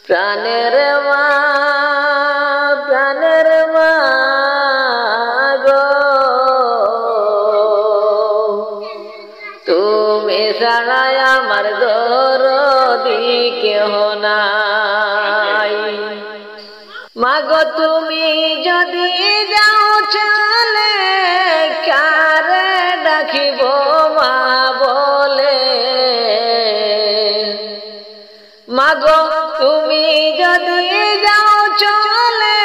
প্রাণের মা প্রাণের মা গো তুমি ছাড়া আমার দরদি কেহ নাই। মাগো তুমি যদি যাও চলে কারে ডাকিব মা বলে। মাগো তুমি যদি যাও চলে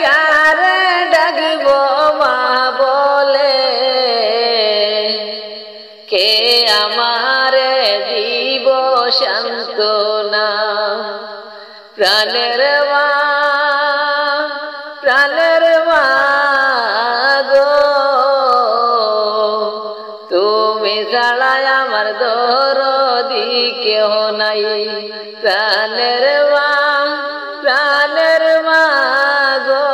কারে ডাকিব মা বলে। কে আমারে দিব সান্ত্বনা প্রাণের মা প্রাণের মা গো তুমি ছাড়া আমার দরদি কেহ নাই। প্রাণের মা গো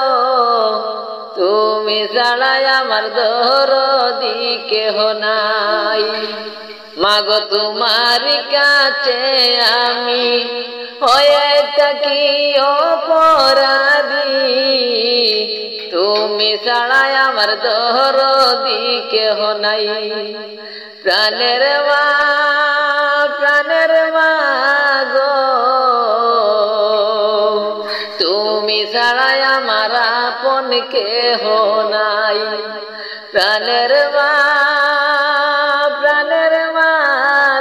তুমি ছাড়া আমার দরদি কেহ নাই। মাগো তোমার কাছে আমি হয়ে থাকি অপরাধী তুমি ছাড়া আমার দরদি কেহ নাই। প্রাণের মা গো তুমি ছাড়া আমার আপন কেহ নাই। প্রাণের মা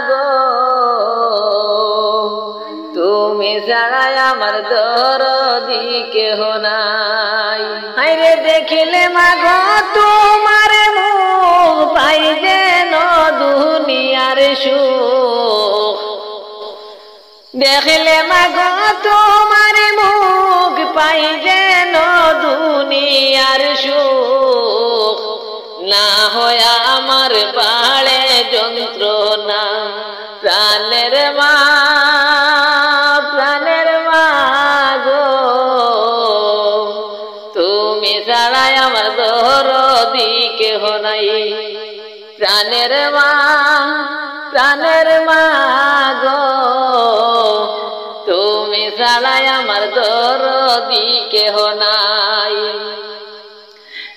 গো তুমি ছাড়া আমার দরদি কেহ নাই। আইরে দেখিলে মাগো তোমার মুখ পাই যেন দুনিয়ার সুখ। দেখিলে মাগো তোমার মুখ পাই যেন দুনিয়ার সুখ। না হয়া আমার বাড়ে যন্ত্রণা প্রাণের মা গো তুমি ছাড়া আমার দরদি কেহ নাই। প্রাণের মা গো তুমি ছাড়া আমার দরদি কেহ নাই।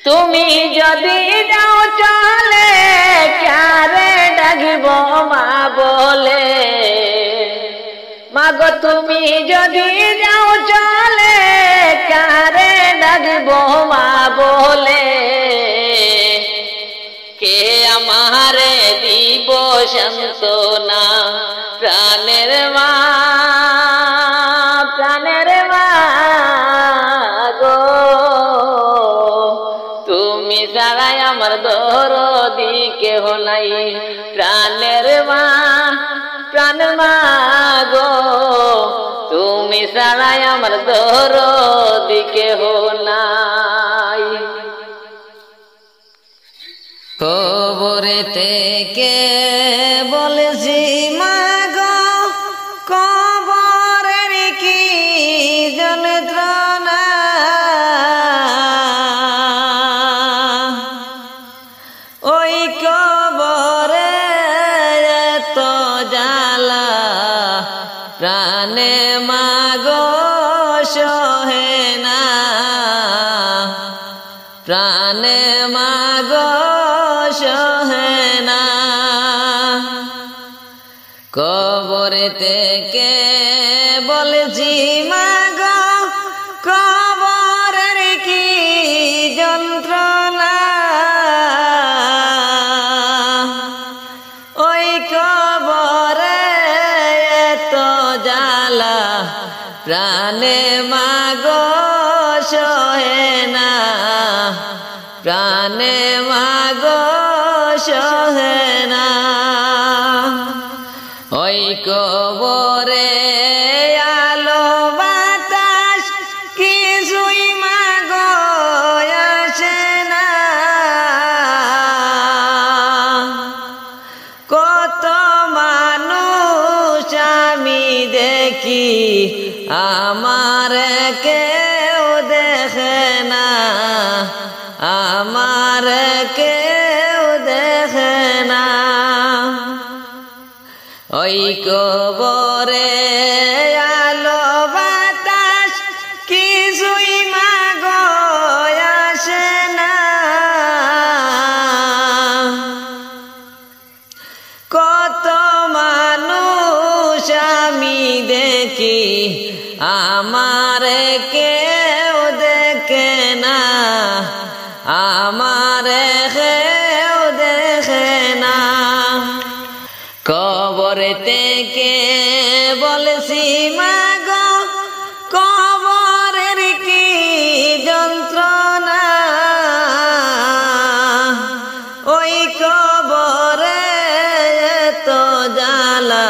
তুমি যদি যাও চলে কারে ডাকিব মা বলে। মাগো তুমি যদি যাও চলে কারে ডাকিব মা বলে। কে আমারে দিব সান্ত্বনা প্রাণের মা গো তুমি ছাড়া আমার দরদি কেহ নাই। প্রাণের মা গো তুমি ছাড়া আমার দরদি কেহ নাই। কবরে থেকে বলেছি মাগো কবরের কি যন্ত্রণা। ওই কবরে এত জ্বালা প্রাণে মাগো সহে না। প্রাণে মাগো সহে না। কবরে থেকে বলেছি মাগো কবরের কি যন্ত্রণা। ওই কবরে এত জ্বালা প্রাণে মাগো সহে না। প্রাণে মাগো সহে না। ওই কবরে আলো বাতাস কিছুই মাগো আসে না। কত মানুষ আমি দেখি আমার কেউ দেখে না। আমার কেউ দেখে না। ওই কবরে আলো দেখি আমারে কেউ দেখে না, আমারে কেউ দেখে না। কবর থেকে বলছি মাগো কবরের কি যন্ত্রণা, ওই কবরে তো জ্বালা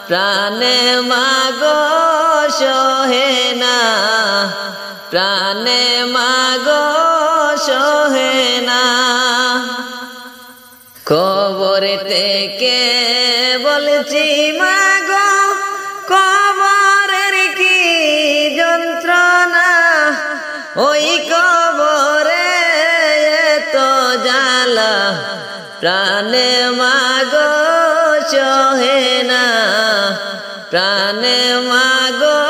প্রাণে মাগো সহে না, প্রাণে মাগো সহে না। কবর থেকে বলছি মাগো কবরের কি যন্ত্রণা, ওই কবরে তো জ্বালা প্রাণে মাগো সহে না, প্রাণে মাগো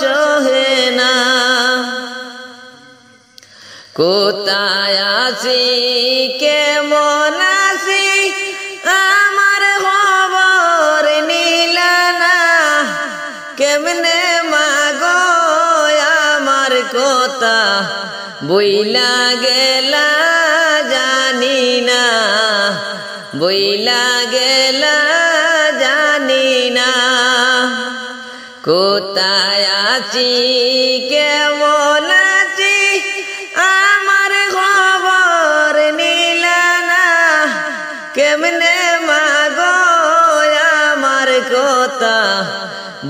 সহে না। কোথায় আছি কেমন আছি আমার খবর নিলা না, কেমনে মাগো আমার কথা বইলা গেলা জানি না, বইলা গেলা জানি না। কোথায় আছি কেমন আছি আমার খবর নিলা না, কেমনে মাগো আমার কথা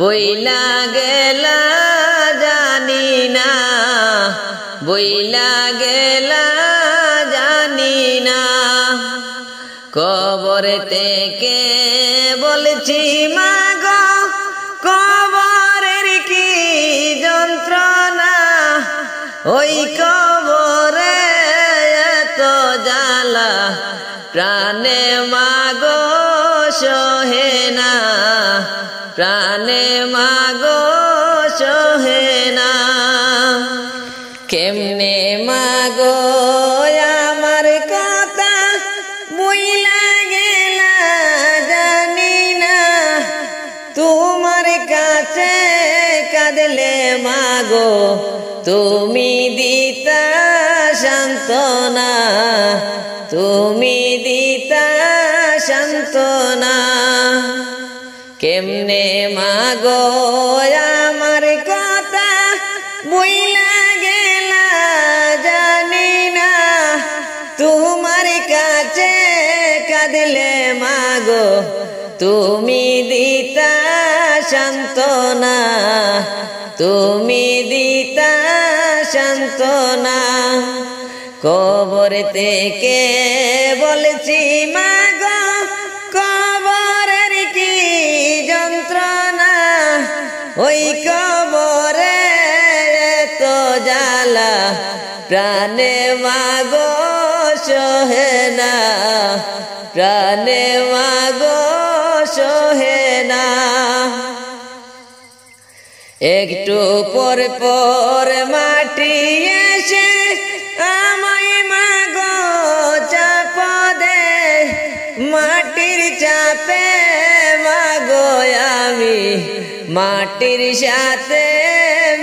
বইলা গেলা জানি না, বইলা গেলা জানি না। কবর থেকে বলছি মাগো কবরের কি যন্ত্রণা, ওই কবরে তো জ্বালা প্রাণে মাগো সহে না, প্রাণে মাগো সহে না। কেমনে মাগো আমার কথা বইলা গেলা জানি না, তোমার কাছে কাঁদলে মাগো তুমি দিতা সান্ত্বনা, তুমি দিতা সান্ত্বনা। কেমনে মাগো আমার কথা বইলা গেলা জানি না, তোমার কাছে কাঁদলে মাগো তুমি দিতা সান্ত্বনা, তুমি দিতা সান্ত্বনা। কবর থেকে বলছি মাগো কবরের কি যন্ত্রণা, ওই কবরে তো জ্বালা প্রাণে মাগো সহে না, প্রাণে মাগো সহে না। একটু পর পর মাটি এসে আমায় মাগো চাপ দে, মাটির চাপে মাগো আমি মাটির সাথে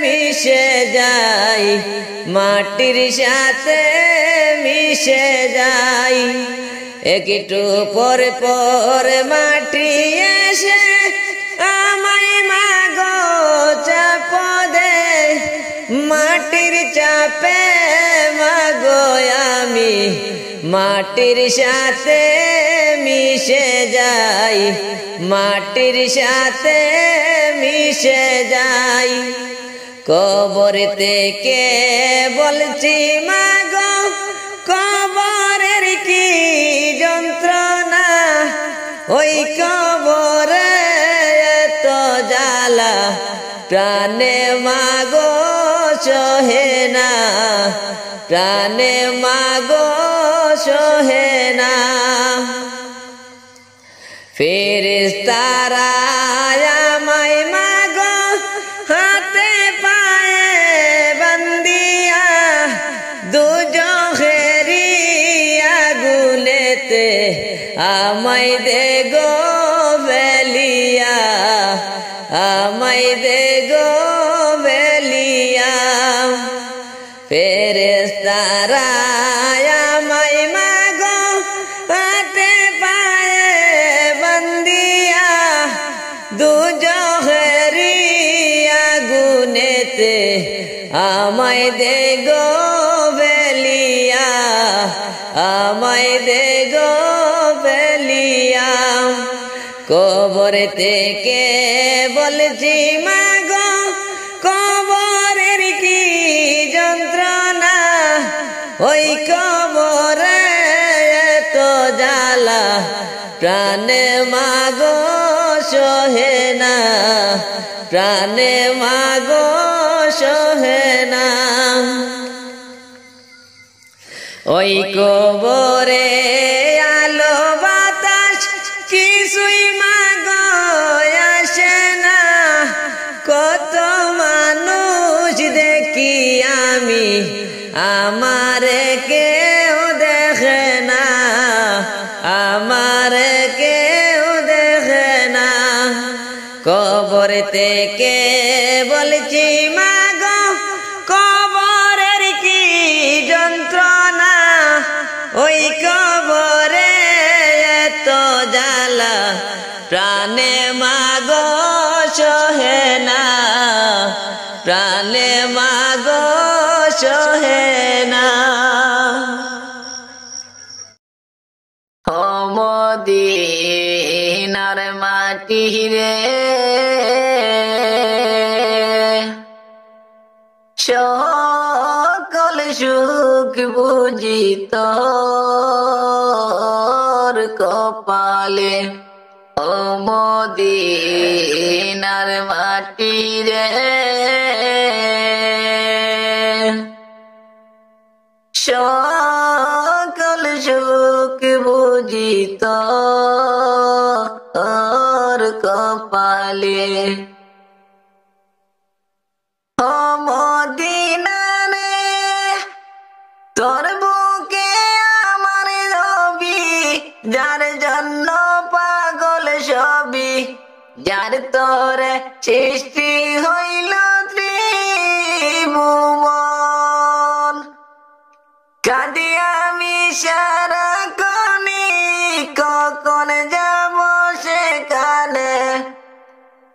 মিশে যাই, মাটির সাথে মিশে যাই। একটু পর পর মাটি এসে আমায় মাগো চাপ দে, মাটির চাপে মাগো আমি মাটির সাথে মিশে যাই, মাটির সাথে মিশে যাই। কবর থেকে বলছি মাগো কবরের কি যন্ত্রণা, ওই কবরে তো জ্বালা প্রাণে মাগো সহে না, প্রাণে মাগো সহে না। ফেরেশতারা আমায় মাগো হাতে পায়ে বান্দিয়া দুজখেরি আগুনেতে আমায় দে গো বেলিয়া, আমায় দে গো বেলিয়া ফেরেশতারা আমায় মাগো হাতে পায়ে বন্দিয়া দুজহেরি আগুনেতে আমায় দে গো বেলিয়া আমায় দে গো বেলিয়া কবর থেকে বলছি মাগো কবরের কি যন্ত্রণা ওই কবরে এত জ্বালা প্রাণে মাগো সহে না প্রাণে মাগো সহে না ওই কবরে আলো বাতাস কিছুই মাগো আসে না কত মানুষ দেখি আমি আমারে কেউ দেখে না আমারে কেউ দেখে না কবর থেকে বলছি মাগো কবরের কি যন্ত্রণা ওই কবরে এত জ্বালা প্রাণে মাগো সহে না প্রাণে মাগো সহে না মদিনার মাটি রে সকল সুখ বুঝি তোর কপালে ও মদিনার মাটি রে সকল সুখ বুঝি তোর কপালে ও মদিনা রে তোর বুকে আমার রবি যার জন্য পাগল সবই যার তোরে সৃষ্টি হইল ত্রিভুবন কাঁদি আমি সারাক্ষণি কখন যাব সেখানে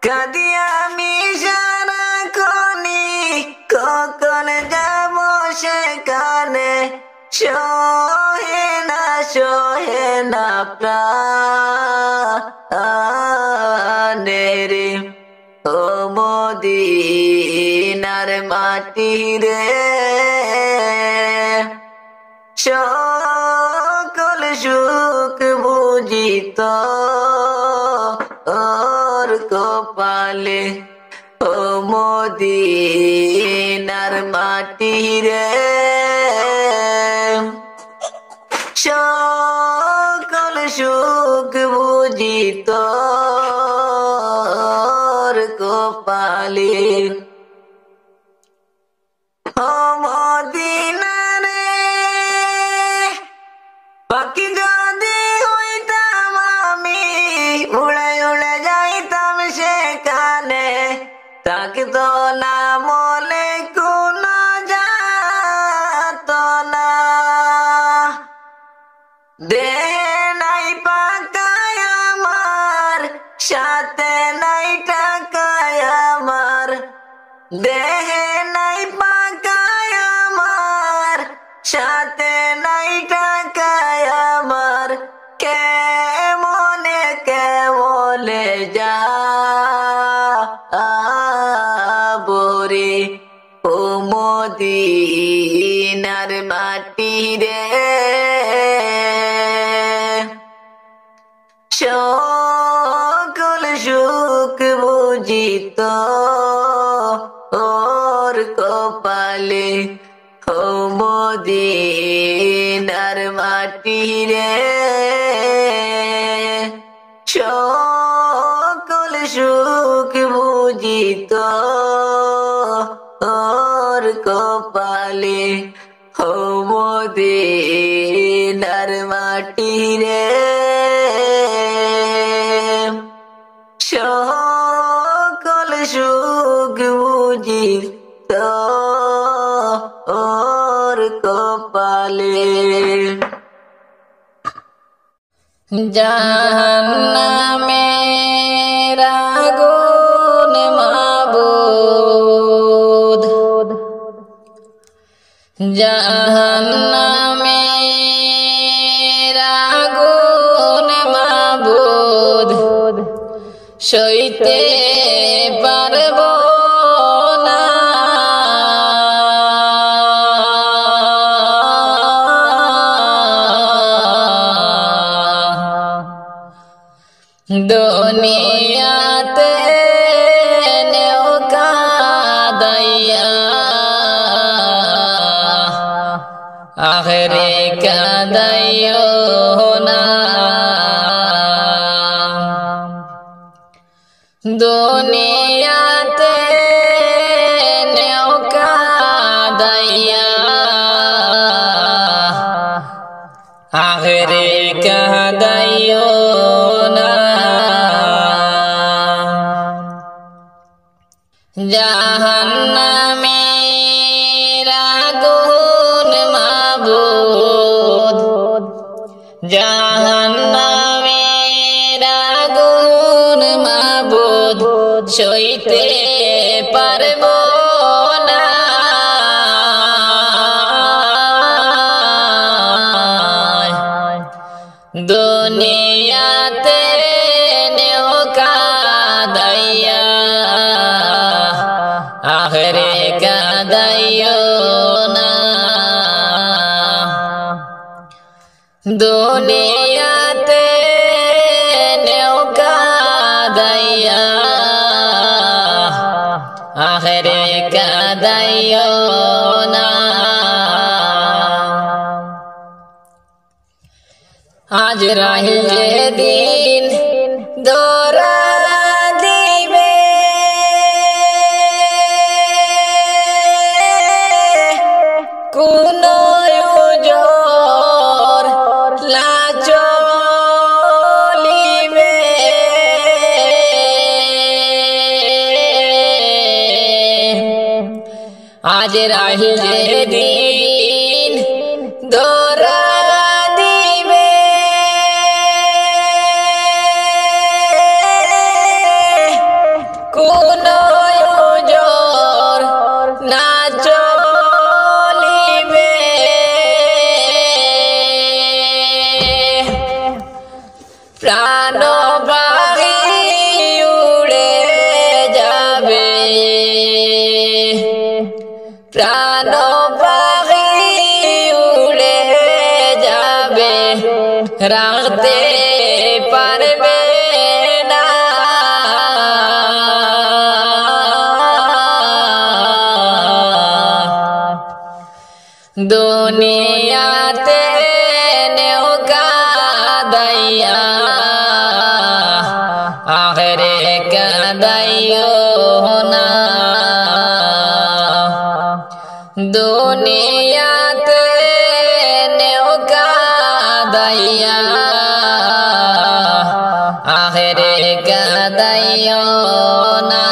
কাঁদি আমি সারাক্ষণি কখন যাব সেখানে সহে না প্রাণেরে ও মদিনার মাটি রে সকল সুখ বুঝি তোর কপালে ও মদিনার মাটি রে সকল সুখ বুঝি তোর কপালে ও মদিনা রে পাখি যদি হইতাম আমি উড়ে উড়ে যাইতাম সেখানে থাকতো না মলে কোনো যাতনা দেহে নাই পাকায় আমার সাথে নাই টাকায় আমার দেহে নাই পাকায় আমার সাথে নাই টাকায় আমার কেমনে যা বরে ও মদিনার মাটি রে সকল সুখ বুঝিত ওর কপালে ও মদিনার মাটি রে সকল সুখ বুঝিত ওর কপালে ও মদিনার মাটি রে সকল সুখ বুঝি তোর কপালে জাহান্নামের আগুন মাবুদ জাহান্নামের আগুন মাবুদ সইতে পারব না দুনিয়াতে নেও কাদাইয়া আখেরে কাদাইও না দুনিয়াতে নেও কাদাইয়া আখেরে কাদাইও না জাহান্নামের আগুন মাবুদ জাহান্নামের আগুন মাবুদ সইতে পারব না দুনিয়াতে নেও কাদাইয়া আখেরে কাদাইও না দুনিয়াতে নেও কাদাইয়া আখেরে কাদাইও না আজরাইল যেদিন দৌড়া দিবে কোন ওজর না চলিবে আজরাইল যেদিন দৌড়া দিবে কোন ওজর না চলিবে প্রাণ বাহি উড়ে যাবে প্রাণ বাহি উড়ে যাবে রাখতে পারবে না দুনিয়াতে নেও কাদাইয়া আখেরে কাদাইও না দুনিয়াতে নেও কাদাইয়া আখেরে কাদাইও না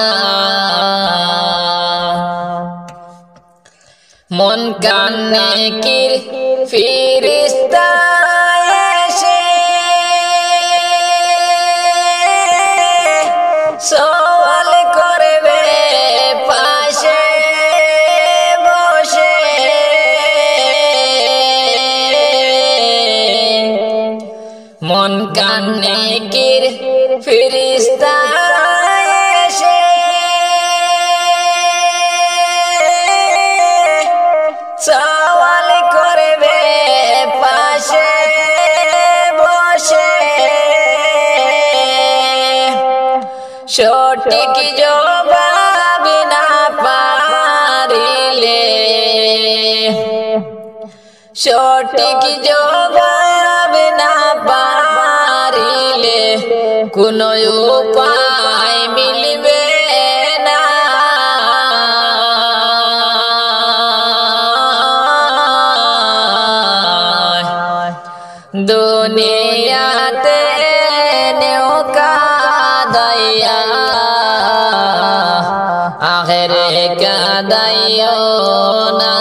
মন কানে কির ফিরিস্তা এসে সওয়াল করবে পাশে বসে মন কানে কির ফিরিস্তা এসে সওয়াল করবে পাশে বসে সঠিক জবাব না পারিলে সঠিক জবাব না পারিলে কোনো উপায় মিলবে না দুনিয়াতে নেও কাদাইয়া আখেরে কাঁদাইও না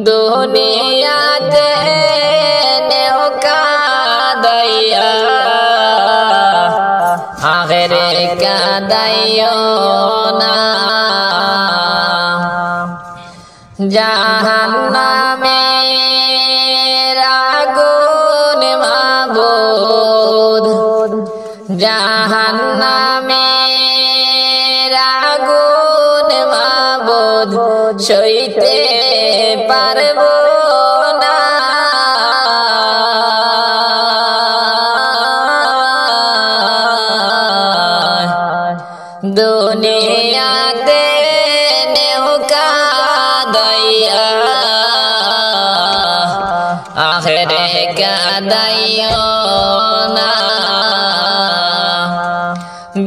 দুনিয়াতে নেও কাঁদাইয়া আখেরে কাঁদাইও না জাহান্নামের আগুন মাবুদ জাহান্নামের আগুন মাবুদ সইতে পারবো না দুনিয়াতে নেও কাঁদাইয়া আখেরে কাঁদাইও না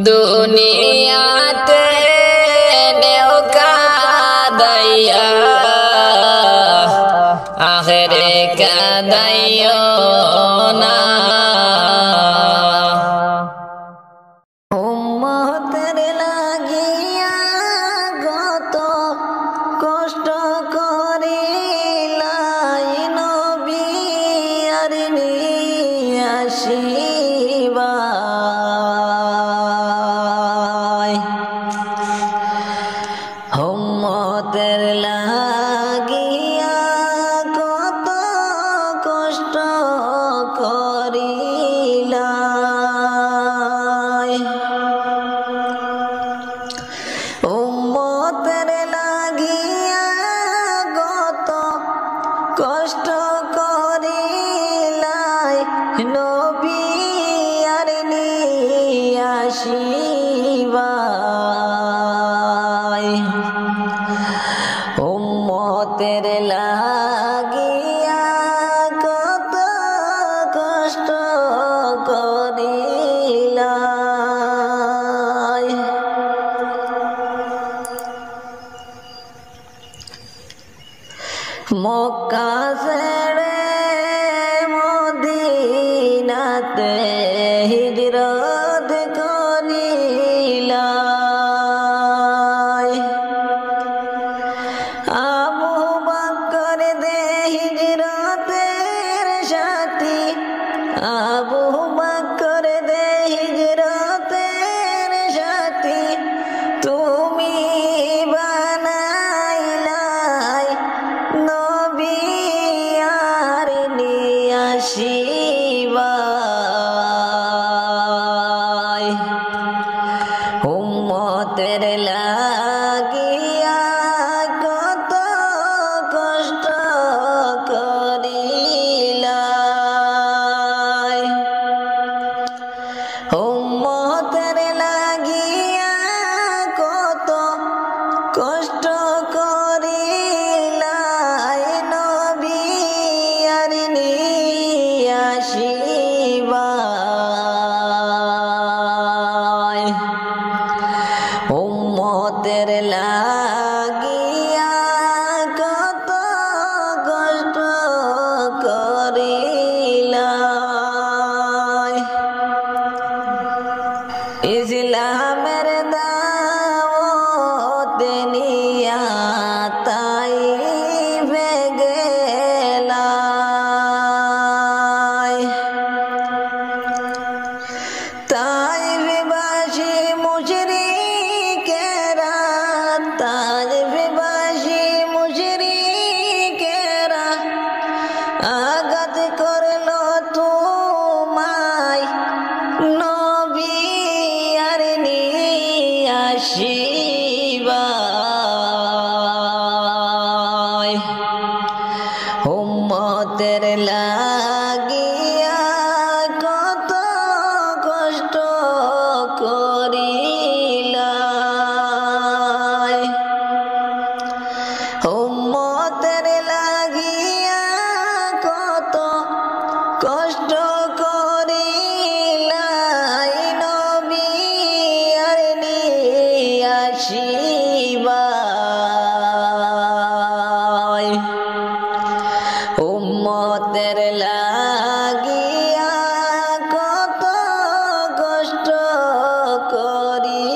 দুনিয়াতে নেও কাঁদাইয়া আখেরে কাঁদাইও না উম্মতের লাগিয়া কত কষ্ট করিলাই নবী আর নিয়ে আসিবা উম্মতের লাগিয়া কত কষ্ট করিলাই উম্মতের লাগিয়া কত কষ্ট করিলাই নবী আর নিয়ে আসিবা উম্মতের লাগিয়া কত কষ্ট করিলাই মক্কা ছেড়ে মদিনাতে হিজরত করিলাই আবু বকর দে হিজরতের সাথী আবু বকর দে হিজরতের সাথী তুমি বানাইলাই নবী আর নিয়ে আসিবা উম্মতের লাগিয়া কত কষ্ট করিলাই উম্মতের লাগিয়া কত কষ্ট করিলাই নবী আর নিয়ে আসিবা উম্মতের লাগিয়া কত কষ্ট করিলাই ইসলামের দাওয়াত নিয়া তাইফে গেলাই তাইফবাসী মুশরিকেরা তাইফবাসী মুশরিকেরা আঘাত করলো তোমায় নবী আর নিয়ে আসিবা উম্মতের লাগিয়া কত কষ্ট করিলাই উম্মতের লাগিয়া কত কষ্ট করিলাই নবী আর নিয়ে আসিবা উম্মতের লাগিয়া কত কষ্ট করি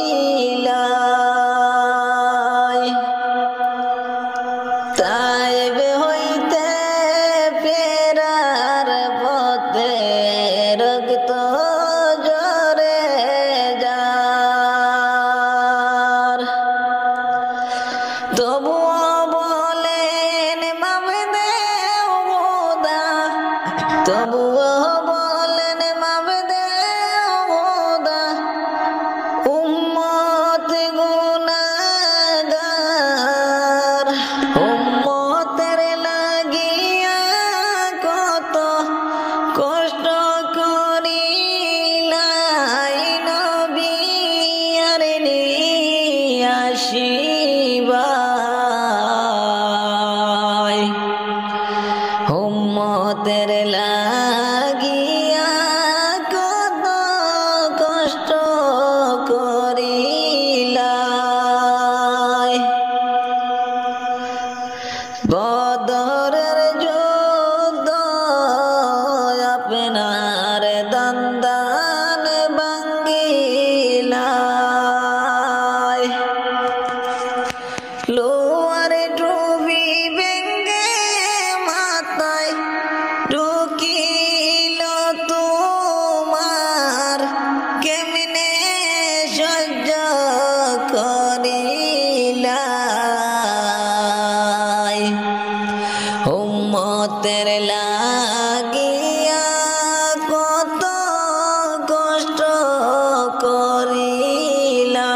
উম্মতের লাগিয়া কত কষ্ট করিলাই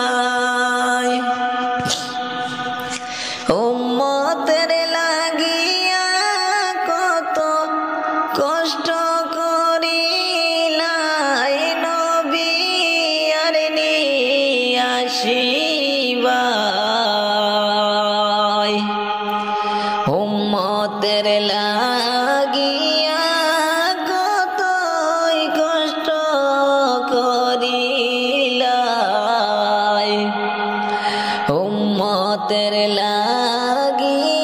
উম্মতের লাগিয়া কত কষ্ট করিলাই নবী আর নিয়াসিবাই উম্মতের লাগিয়া কতই কষ্ট করিলাই উম্মতের লাগিয়া